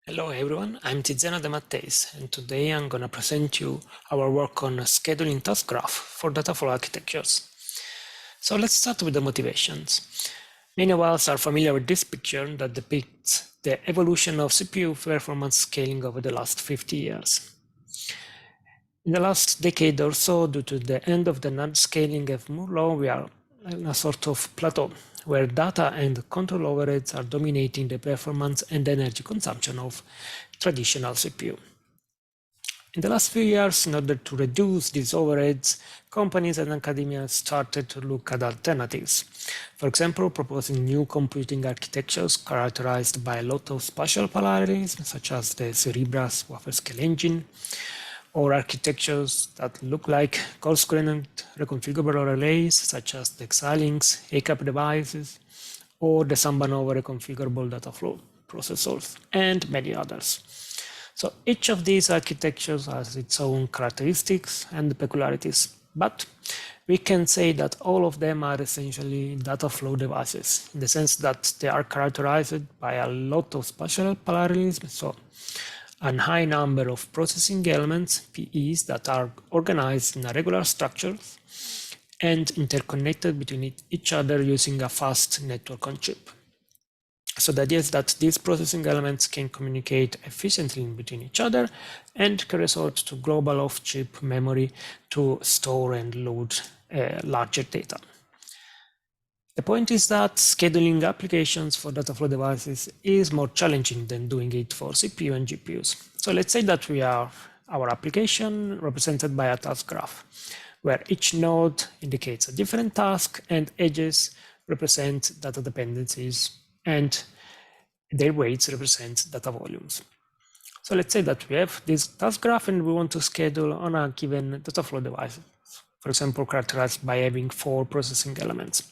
Hello everyone, I'm Tiziano de Matteis, and today I'm going to present you our work on scheduling task graph for Dataflow architectures. So let's start with the motivations. Many of us are familiar with this picture that depicts the evolution of CPU performance scaling over the last 50 years. In the last decade or so, due to the end of the nudge scaling of Moore's law, we are in a sort of plateau where data and control overheads are dominating the performance and energy consumption of traditional CPU. In the last few years, in order to reduce these overheads, companies and academia started to look at alternatives. For example, proposing new computing architectures characterized by a lot of spatial parallelism, such as the Cerebra's wafer scale engine, or architectures that look like concurrent reconfigurable relays, such as the Xilinx ACAP devices, or the Samba Nova reconfigurable Dataflow processors, and many others. So each of these architectures has its own characteristics and peculiarities, but we can say that all of them are essentially Dataflow devices, in the sense that they are characterized by a lot of spatial parallelism, so a high number of processing elements, PEs, that are organized in a regular structures and interconnected between each other using a fast network on chip. So the idea is that these processing elements can communicate efficiently between each other and can resort to global off-chip memory to store and load larger data. The point is that scheduling applications for Dataflow devices is more challenging than doing it for CPU and GPUs. So let's say that we are our application represented by a task graph, where each node indicates a different task and edges represent data dependencies and their weights represent data volumes. So let's say that we have this task graph and we want to schedule on a given Dataflow device, for example, characterized by having 4 processing elements.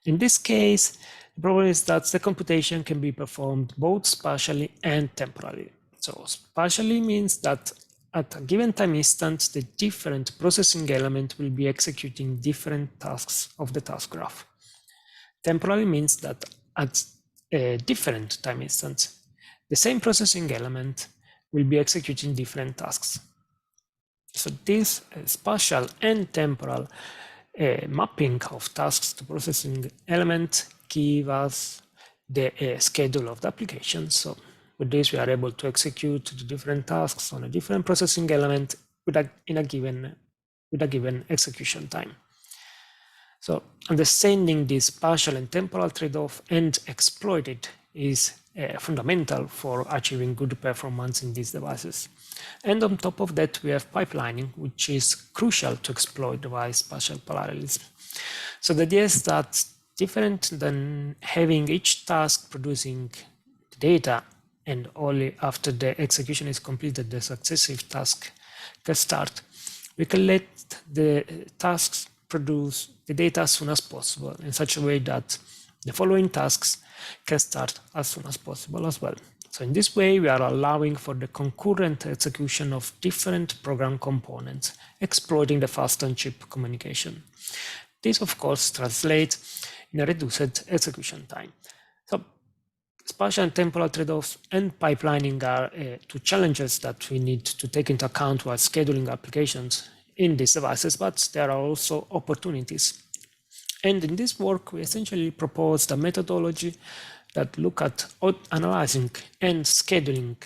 In this case, the problem is that the computation can be performed both spatially and temporally. So spatially means that at a given time instant, the different processing element will be executing different tasks of the task graph. Temporally means that at a different time instance, the same processing element will be executing different tasks. So this spatial and temporal mapping of tasks to processing element give us the schedule of the application. So with this, we are able to execute the different tasks on a different processing element with a given execution time. So understanding this spatial and temporal trade-off and exploit it is fundamental for achieving good performance in these devices. And on top of that, we have pipelining, which is crucial to exploit device spatial parallelism. So the idea is that different than having each task producing the data and only after the execution is completed, the successive task can start, we can let the tasks produce the data as soon as possible in such a way that the following tasks can start as soon as possible as well. So in this way, we are allowing for the concurrent execution of different program components, exploiting the fast on-chip communication. This, of course, translates in a reduced execution time. So spatial and temporal trade-offs and pipelining are 2 challenges that we need to take into account while scheduling applications in these devices, but there are also opportunities. And in this work, we essentially proposed a methodology that look at analyzing and scheduling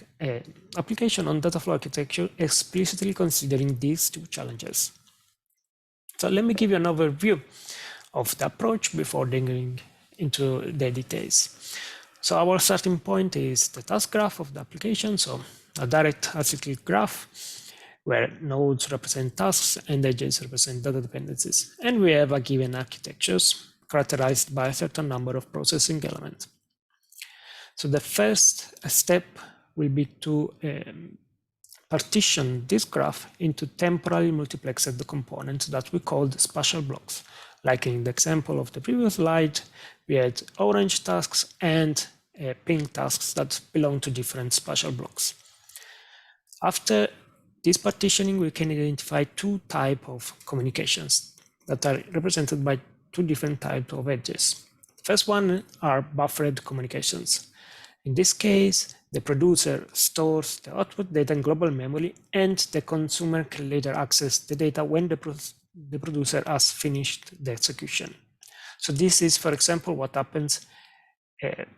application on Dataflow architecture, explicitly considering these 2 challenges. So let me give you an overview of the approach before digging into the details. So our starting point is the task graph of the application, so a direct acyclic graph where nodes represent tasks and edges represent data dependencies. And we have a given architectures characterized by a certain number of processing elements. So the first step will be to partition this graph into temporally multiplexed components that we called spatial blocks. Like in the example of the previous slide, we had orange tasks and pink tasks that belong to different spatial blocks. After this partitioning, we can identify 2 types of communications that are represented by 2 different types of edges. The first one are buffered communications. In this case, The producer stores the output data in global memory, and the consumer can later access the data when the producer has finished the execution. So this is, for example, what happens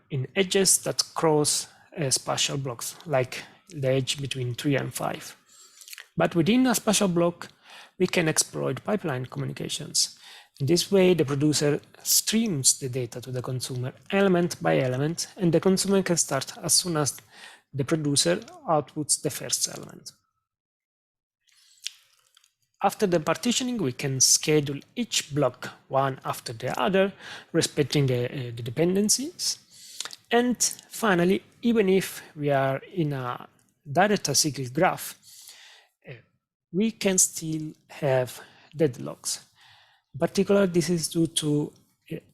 in edges that cross spatial blocks, like the edge between 3 and 5. But within a spatial block, we can exploit pipeline communications. In this way, the producer streams the data to the consumer element by element, and the consumer can start as soon as the producer outputs the first element. After the partitioning, we can schedule each block one after the other, respecting the dependencies. And finally, even if we are in a direct acyclic graph, we can still have deadlocks. In particular, this is due to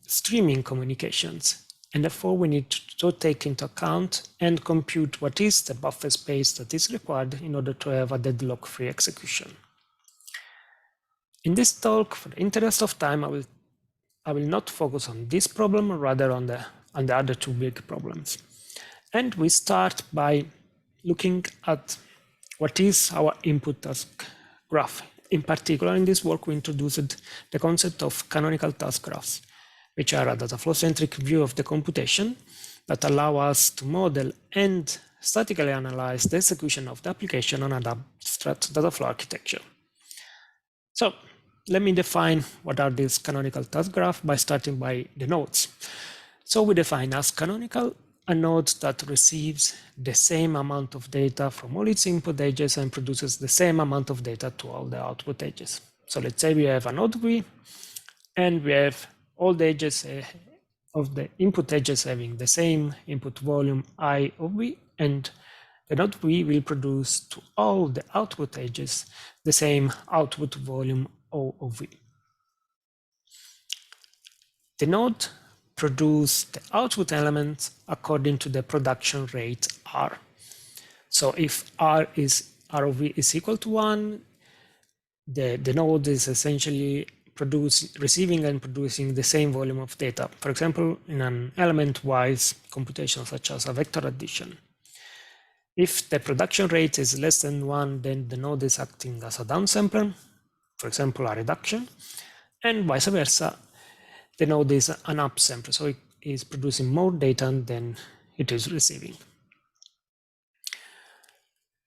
streaming communications, and therefore we need to take into account and compute what is the buffer space that is required in order to have a deadlock-free execution. In this talk, for the interest of time, I will not focus on this problem, rather on the other two big problems. And we start by looking at what is our input task graph. In particular, in this work, we introduced the concept of canonical task graphs, which are a Dataflow-centric view of the computation that allow us to model and statically analyze the execution of the application on an abstract Dataflow architecture. So let me define what are these canonical task graphs by starting by the nodes. So we define as canonical a node that receives the same amount of data from all its input edges and produces the same amount of data to all the output edges. So let's say we have a node V, and we have all the edges of the input edges having the same input volume I of V, and the node V will produce to all the output edges the same output volume O of V. The node produce the output elements according to the production rate R. So if R of V is equal to 1, the node is essentially receiving and producing the same volume of data, for example, in an element-wise computation such as a vector addition. If the production rate is less than 1, then the node is acting as a downsampler, for example, a reduction, and vice versa. The node is an upsampler, so it is producing more data than it is receiving.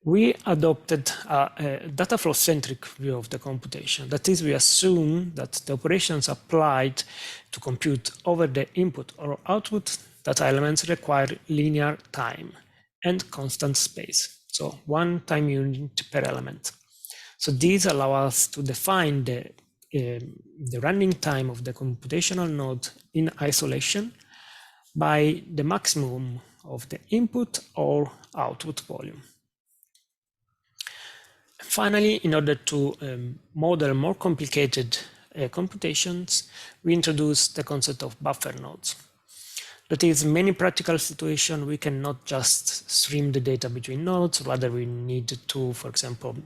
We adopted a Dataflow-centric view of the computation. That is, we assume that the operations applied to compute over the input or output data elements require linear time and constant space, so one time unit per element. So these allow us to define the running time of the computational node in isolation by the maximum of the input or output volume. Finally, in order to model more complicated computations, we introduce the concept of buffer nodes. That is, in many practical situations, we cannot just stream the data between nodes, rather we need to, for example,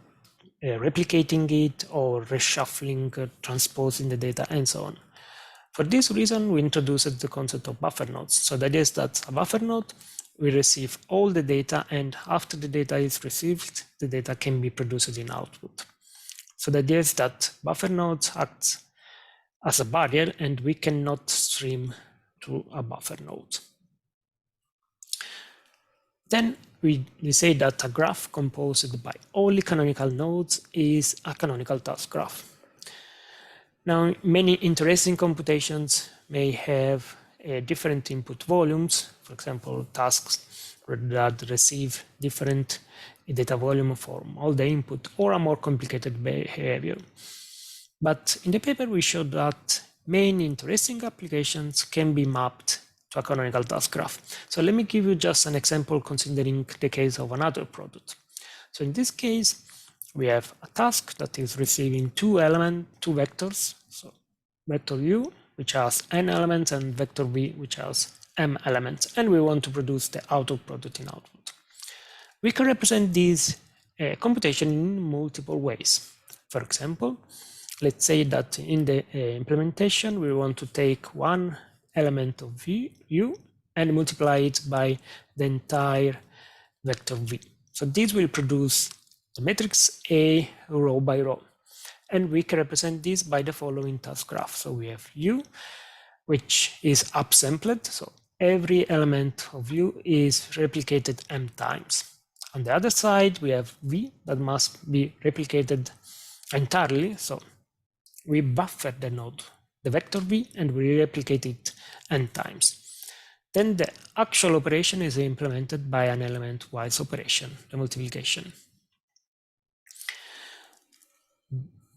replicating it or reshuffling, transposing the data, and so on. For this reason, we introduced the concept of buffer nodes. So that is that a buffer node will receive all the data, and after the data is received, the data can be produced in output. So the idea is that buffer nodes act as a barrier, and we cannot stream to a buffer node. Then we say that a graph composed by only canonical nodes is a canonical task graph. Now, many interesting computations may have different input volumes, for example, tasks that receive different data volume from all the input, or a more complicated behavior. But in the paper, we showed that many interesting applications can be mapped to a canonical task graph. So let me give you just an example considering the case of another product. So in this case, we have a task that is receiving two vectors, so vector u, which has n elements, and vector v, which has m elements, and we want to produce the output product in output. We can represent this computation in multiple ways. For example, let's say that in the implementation, we want to take one element of u and multiply it by the entire vector v. So this will produce the matrix A row by row. And we can represent this by the following task graph. So we have U, which is upsampled. So every element of U is replicated m times. On the other side, we have V that must be replicated entirely. So we buffer the node, the vector V, and we replicate it n times. Then the actual operation is implemented by an element-wise operation, the multiplication.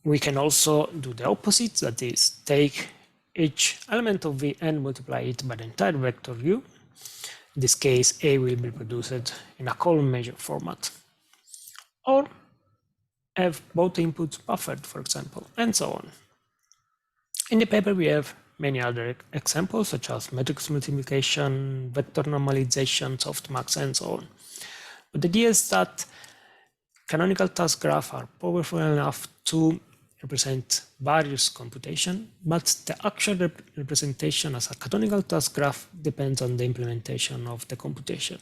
We can also do the opposite, that is, take each element of V and multiply it by the entire vector U. In this case, A will be produced in a column measure format. Or have both inputs buffered, for example, and so on. In the paper, we have many other examples, such as matrix multiplication, vector normalization, softmax, and so on. But the idea is that canonical task graphs are powerful enough to represent various computation, but the actual representation as a canonical task graph depends on the implementation of the computation.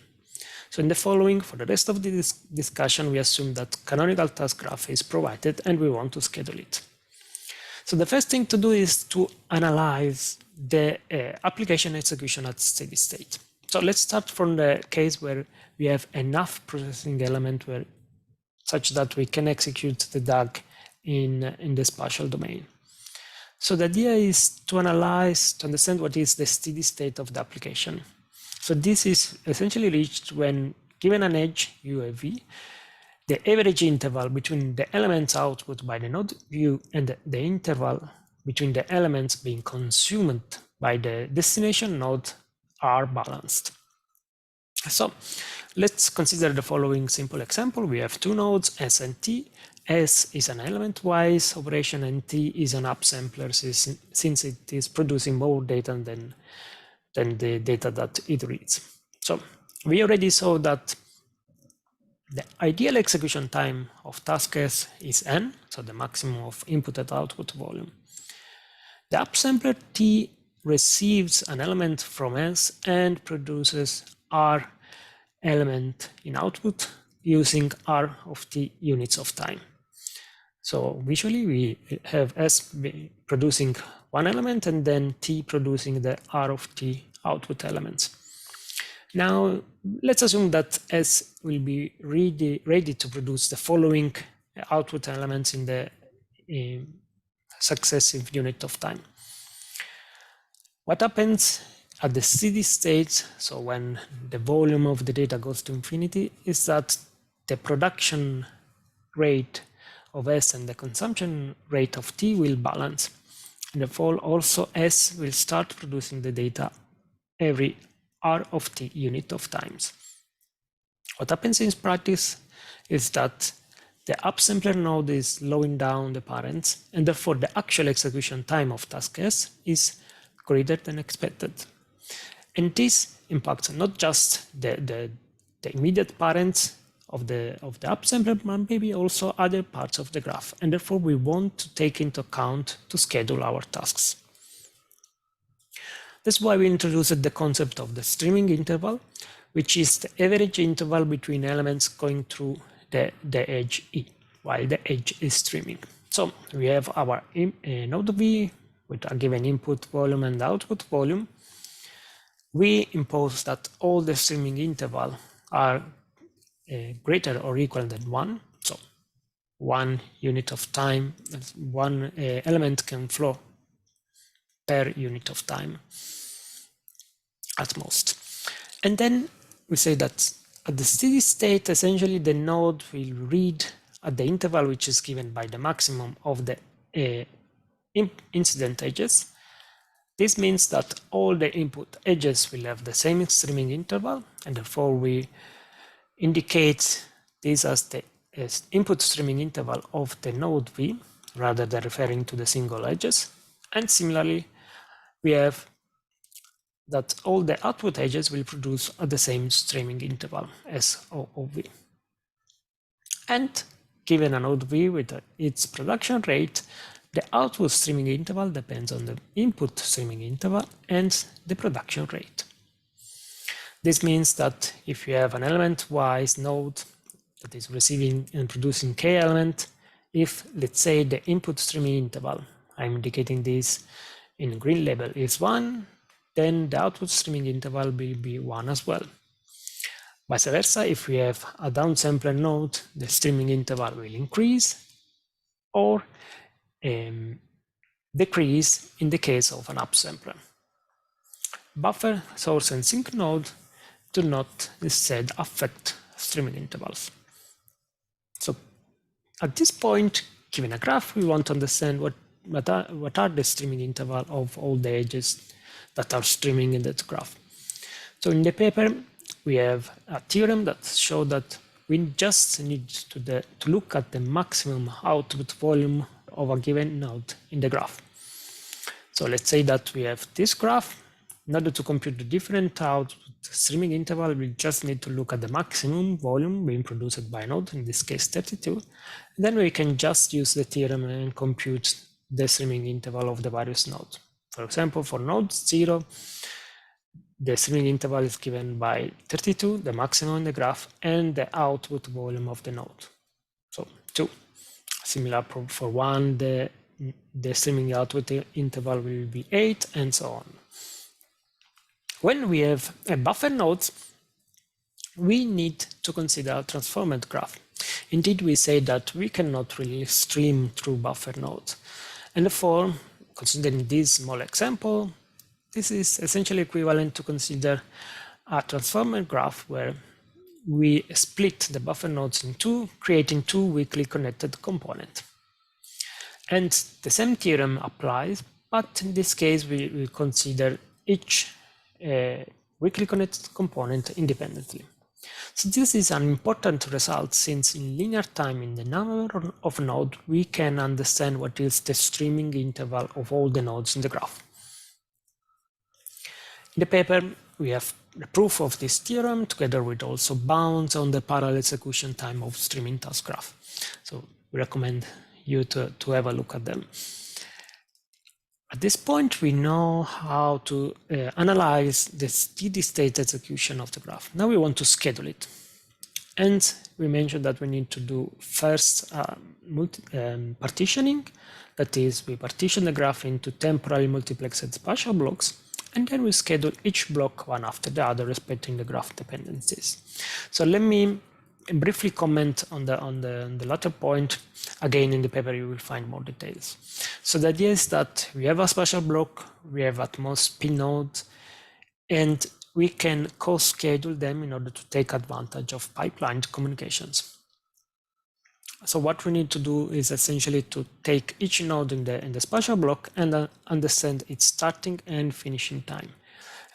So in the following, for the rest of this discussion, we assume that canonical task graph is provided and we want to schedule it. So the first thing to do is to analyze the application execution at steady state. So let's start from the case where we have enough processing element such that we can execute the DAG in the spatial domain. So the idea is to analyze, to understand what is the steady state of the application. So this is essentially reached when given an edge UAV, the average interval between the elements output by the node view and the interval between the elements being consumed by the destination node are balanced. So let's consider the following simple example. We have two nodes, S and T. S is an element-wise operation and T is an upsampler since it is producing more data than the data that it reads. So we already saw that the ideal execution time of task S is n, so the maximum of input and output volume. The upsampler T receives an element from S and produces R element in output using R of T units of time. So visually we have S producing one element and then T producing the R of T output elements. Now let's assume that S will be ready to produce the following output elements in the successive unit of time. What happens at the steady state, so when the volume of the data goes to infinity, is that the production rate of S and the consumption rate of T will balance. And therefore also S will start producing the data every R of T unit of times. What happens in practice is that the upsampler node is slowing down the parents, and therefore the actual execution time of task S is greater than expected. And this impacts not just the immediate parents of the upsampler, but maybe also other parts of the graph. And therefore we want to take into account to schedule our tasks. That's why we introduced the concept of the streaming interval, which is the average interval between elements going through the edge E, while the edge is streaming. So we have our node V with a given input volume and output volume. We impose that all the streaming interval are greater or equal than 1. So 1 unit of time, one element can flow per unit of time at most. And then we say that at the steady state, essentially the node will read at the interval which is given by the maximum of the incident edges. This means that all the input edges will have the same streaming interval, and therefore we indicate this as the input streaming interval of the node V, rather than referring to the single edges. And similarly, we have that all the output edges will produce at the same streaming interval as O of V. And given a node V with its production rate, the output streaming interval depends on the input streaming interval and the production rate. This means that if you have an element-wise node that is receiving and producing k element, if, let's say, the input streaming interval, I'm indicating this in green label, is 1, then the output streaming interval will be 1 as well. Vice versa, if we have a downsampler node, the streaming interval will increase or decrease in the case of an upsampler. Buffer, source, and sink node do not instead affect streaming intervals. So at this point, given a graph, we want to understand what are the streaming interval of all the edges that are streaming in that graph. So in the paper, we have a theorem that shows that we just need to look at the maximum output volume of a given node in the graph. So let's say that we have this graph. In order to compute the different output streaming interval, we just need to look at the maximum volume being produced by a node, in this case 32. And then we can just use the theorem and compute the streaming interval of the various nodes. For example, for node 0, the streaming interval is given by 32, the maximum in the graph, and the output volume of the node. So 2. Similar for 1, the streaming output interval will be 8, and so on. When we have a buffer node, we need to consider a transformed graph. Indeed, we say that we cannot really stream through buffer nodes. And therefore, considering this small example, this is essentially equivalent to consider a transformed graph where we split the buffer nodes in two, creating two weakly connected components. And the same theorem applies, but in this case, we consider each weakly connected component independently. So this is an important result, since in linear time, in the number of nodes, we can understand what is the streaming interval of all the nodes in the graph. In the paper, we have the proof of this theorem, together with also bounds on the parallel execution time of streaming task graph. So we recommend you to have a look at them. At this point, we know how to analyze the steady state execution of the graph. Now we want to schedule it. And we mentioned that we need to do first partitioning. That is, we partition the graph into temporally multiplexed spatial blocks, and then we schedule each block one after the other, respecting the graph dependencies. So let me briefly comment on the latter point. Again, in the paper, you will find more details. So the idea is that we have a spatial block, we have at most p nodes, and we can co-schedule them in order to take advantage of pipelined communications. So what we need to do is essentially to take each node in the spatial block and understand its starting and finishing time.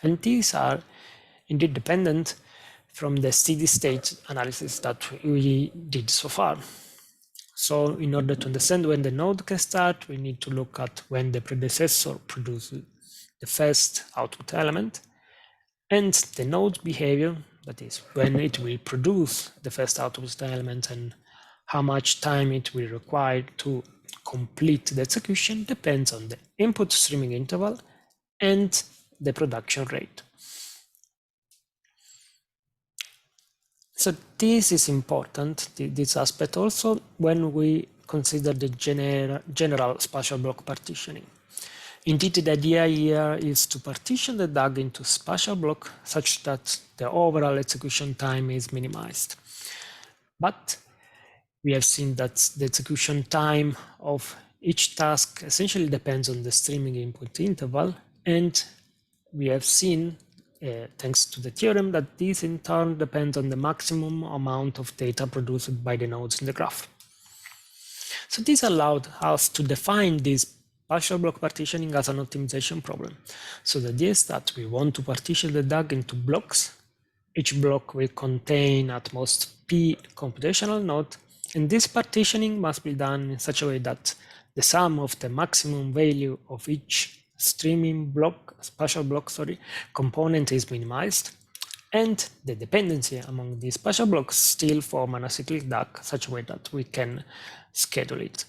And these are indeed dependent from the steady state analysis that we did so far. So in order to understand when the node can start, we need to look at when the predecessor produces the first output element, and the node behavior, that is, when it will produce the first output element and how much time it will require to complete the execution, depends on the input streaming interval and the production rate. So this is important, this aspect also, when we consider the general spatial block partitioning. Indeed, the idea here is to partition the DAG into spatial block such that the overall execution time is minimized. But we have seen that the execution time of each task essentially depends on the streaming input interval, and we have seen, thanks to the theorem, that this in turn depends on the maximum amount of data produced by the nodes in the graph. So this allowed us to define this spatial block partitioning as an optimization problem. So the idea is that we want to partition the DAG into blocks. Each block will contain at most p computational nodes, and this partitioning must be done in such a way that the sum of the maximum value of each streaming block, spatial block, component is minimized, and the dependency among these spatial blocks still form an acyclic DAG such a way that we can schedule it.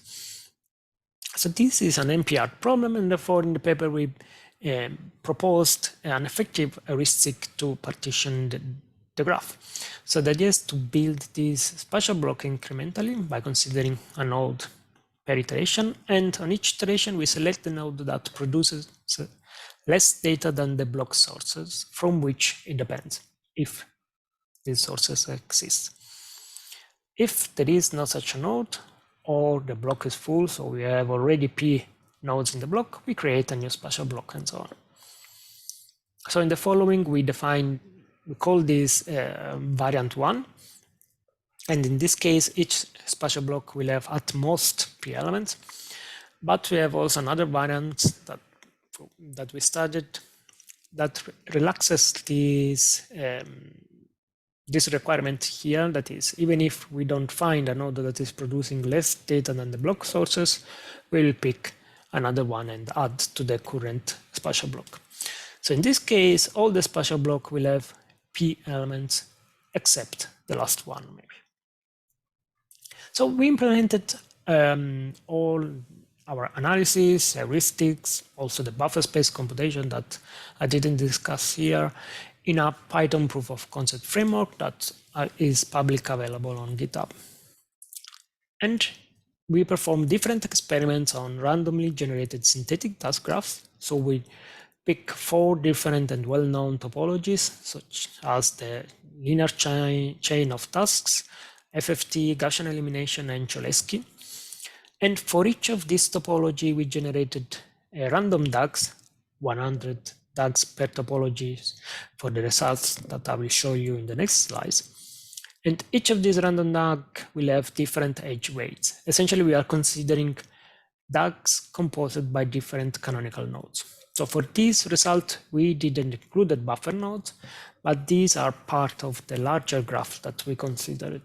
So this is an NP-hard problem, and therefore in the paper we proposed an effective heuristic to partition the graph. So the idea is to build this spatial block incrementally by considering a node per iteration, and on each iteration we select the node that produces less data than the block sources from which it depends, if these sources exist. If there is no such a node, or the block is full, so we have already p nodes in the block, we create a new spatial block and so on. So in the following, we call this variant 1. And in this case, each spatial block will have at most p elements. But we have also another variant that we studied that relaxes this requirement here. That is, even if we don't find a node that is producing less data than the block sources, we'll pick another one and add to the current spatial block. So in this case, all the spatial block will have p elements except the last one, maybe. So we implemented all our analysis, heuristics, also the buffer space computation that I didn't discuss here, in a Python proof of concept framework that is publicly available on GitHub. And we perform different experiments on randomly generated synthetic task graphs. So we pick 4 different and well-known topologies, such as the linear chain of tasks, FFT, Gaussian elimination, and Cholesky. And for each of these topology, we generated a random DAGs, 100 DAGs per topology for the results that I will show you in the next slides. And each of these random DAGs will have different edge weights. Essentially, we are considering DAGs composed by different canonical nodes. So for this result, we didn't include the buffer nodes, but these are part of the larger graph that we considered.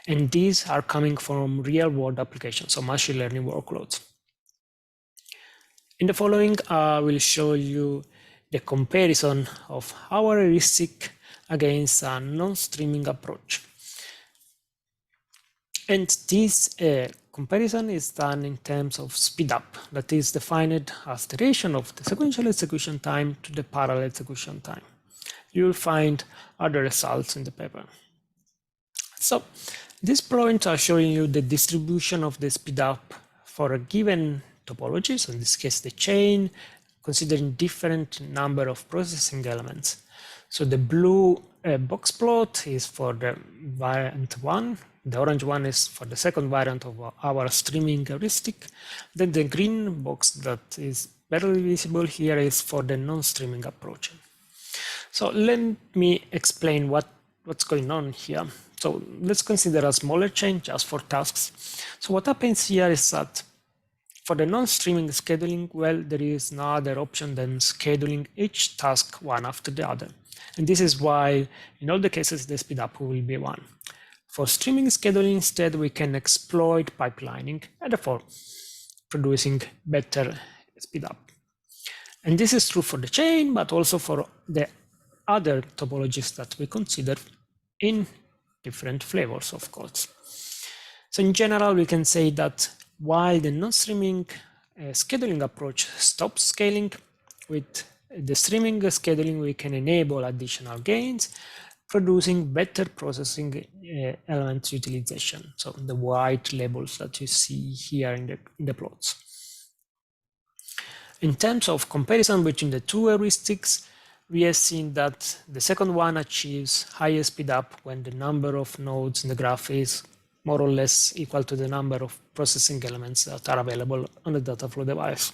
And these are coming from real-world applications, so machine learning workloads. In the following, I will show you the comparison of our heuristic against a non-streaming approach. And this comparison is done in terms of speedup, that is defined as the relation of the sequential execution time to the parallel execution time. You will find other results in the paper. So these points are showing you the distribution of the speedup for a given topology, so in this case the chain, considering different number of processing elements. So the blue box plot is for the variant 1, the orange one is for the second variant of our streaming heuristic, then the green box that is barely visible here is for the non-streaming approach. So let me explain what's going on here. So let's consider a smaller chain just for tasks. So what happens here is that for the non-streaming scheduling, well, there is no other option than scheduling each task one after the other. And this is why in all the cases the speedup will be 1. For streaming scheduling instead, we can exploit pipelining and therefore producing better speedup. And this is true for the chain, but also for the other topologies that we consider in different flavors of codes. So in general, we can say that while the non-streaming scheduling approach stops scaling, with the streaming scheduling, we can enable additional gains, producing better processing elements utilization. So the white labels that you see here in the plots. In terms of comparison between the two heuristics, we have seen that the second one achieves higher speedup when the number of nodes in the graph is more or less equal to the number of processing elements that are available on the Dataflow device.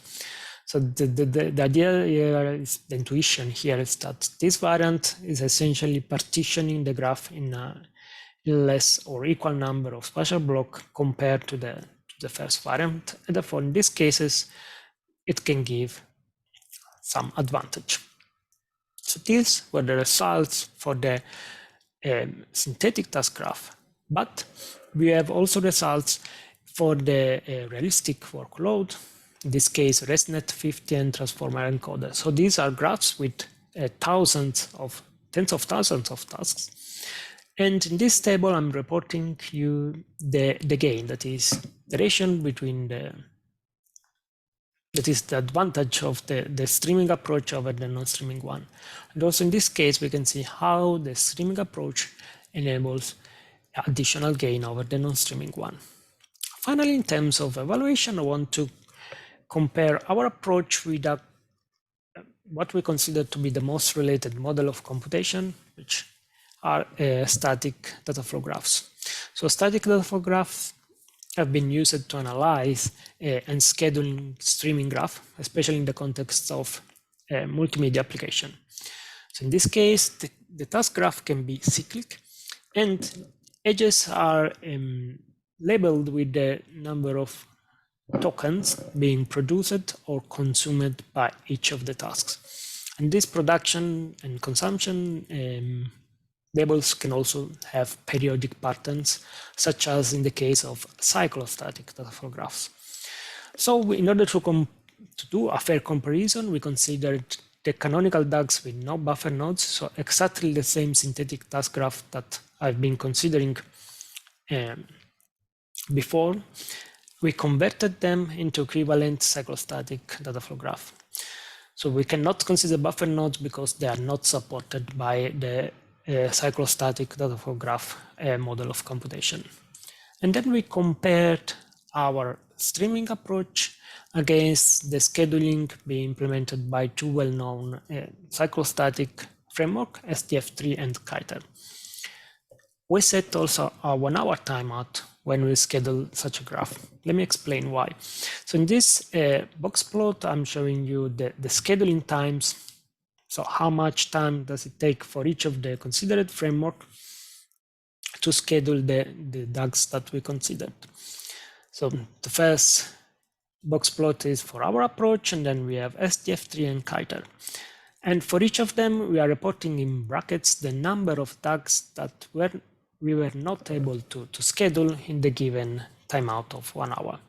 So the idea here is, the intuition here is that this variant is essentially partitioning the graph in a less or equal number of spatial blocks compared to the first variant. And therefore, in these cases, it can give some advantage. So these were the results for the synthetic task graph, but we have also results for the realistic workload, in this case ResNet 50 and transformer encoder. So these are graphs with tens of thousands of tasks. And in this table, I'm reporting you the gain, that is the relation between That is the advantage of the streaming approach over the non-streaming one. And also in this case, we can see how the streaming approach enables additional gain over the non-streaming one. Finally, in terms of evaluation, I want to compare our approach with what we consider to be the most related model of computation, which are static data flow graphs. So static data flow graphs have been used to analyze and schedule streaming graph, especially in the context of multimedia application. So in this case, the task graph can be cyclic, and edges are labeled with the number of tokens being produced or consumed by each of the tasks. And this production and consumption labels can also have periodic patterns, such as in the case of cyclostatic data flow graphs. So in order to do a fair comparison, we considered the canonical DAGs with no buffer nodes, so exactly the same synthetic task graph that I've been considering before. We converted them into equivalent cyclostatic data flow graph. So we cannot consider buffer nodes because they are not supported by the cyclostatic data flow graph model of computation. And then we compared our streaming approach against the scheduling being implemented by two well-known cyclostatic framework, SDF3 and Kiter. We set also a 1 hour timeout when we schedule such a graph. Let me explain why. So in this box plot, I'm showing you the scheduling times. So how much time does it take for each of the considered framework to schedule the DAGs that we considered. So the first box plot is for our approach, and then we have SDF3 and Kiter. And for each of them, we are reporting in brackets the number of DAGs that we were not able to schedule in the given timeout of 1 hour.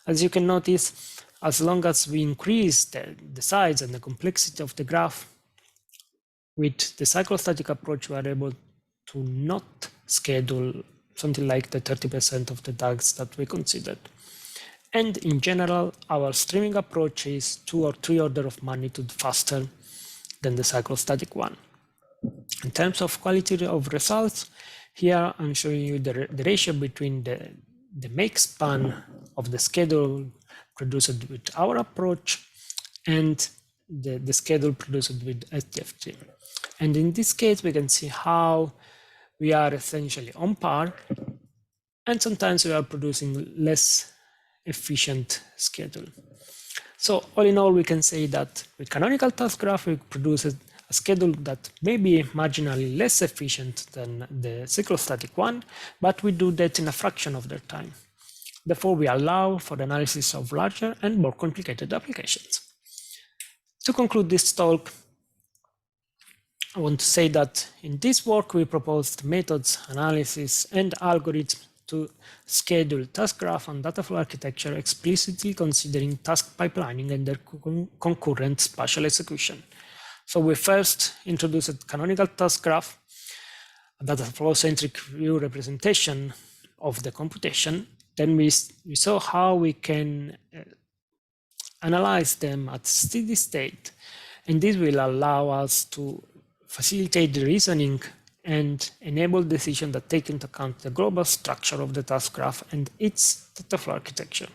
As you can notice, as long as we increase the size and the complexity of the graph, with the cyclostatic approach, we are able to not schedule something like the 30% of the DAGs that we considered. And in general, our streaming approach is 2 or 3 orders of magnitude faster than the cyclostatic one. In terms of quality of results, here I'm showing you the ratio between the make span of the schedule produced with our approach and the schedule produced with SDF3. And in this case, we can see how we are essentially on par, and sometimes we are producing less efficient schedule. So all in all, we can say that with canonical task graph, we produce a schedule that may be marginally less efficient than the cyclostatic one, but we do that in a fraction of their time. Therefore, we allow for the analysis of larger and more complicated applications. To conclude this talk, I want to say that in this work, we proposed methods, analysis, and algorithms to schedule task graph and data flow architecture explicitly considering task pipelining and their concurrent spatial execution. So we first introduced canonical task graph, a data flow-centric view representation of the computation. Then we saw how we can analyze them at steady state, and this will allow us to facilitate the reasoning and enable decisions that take into account the global structure of the task graph and its data flow architecture.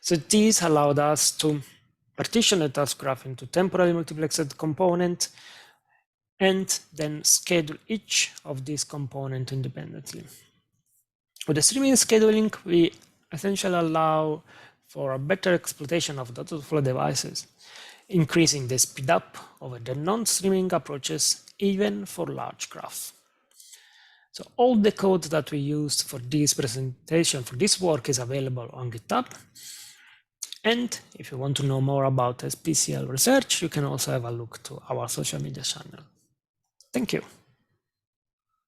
So this allowed us to partition the task graph into temporally multiplexed components and then schedule each of these components independently. With the streaming scheduling, we essentially allow for a better exploitation of data flow devices, increasing the speedup over the non-streaming approaches, even for large graphs. So all the code that we used for this presentation, for this work, is available on GitHub. And if you want to know more about spatial research, you can also have a look to our social media channel. Thank you.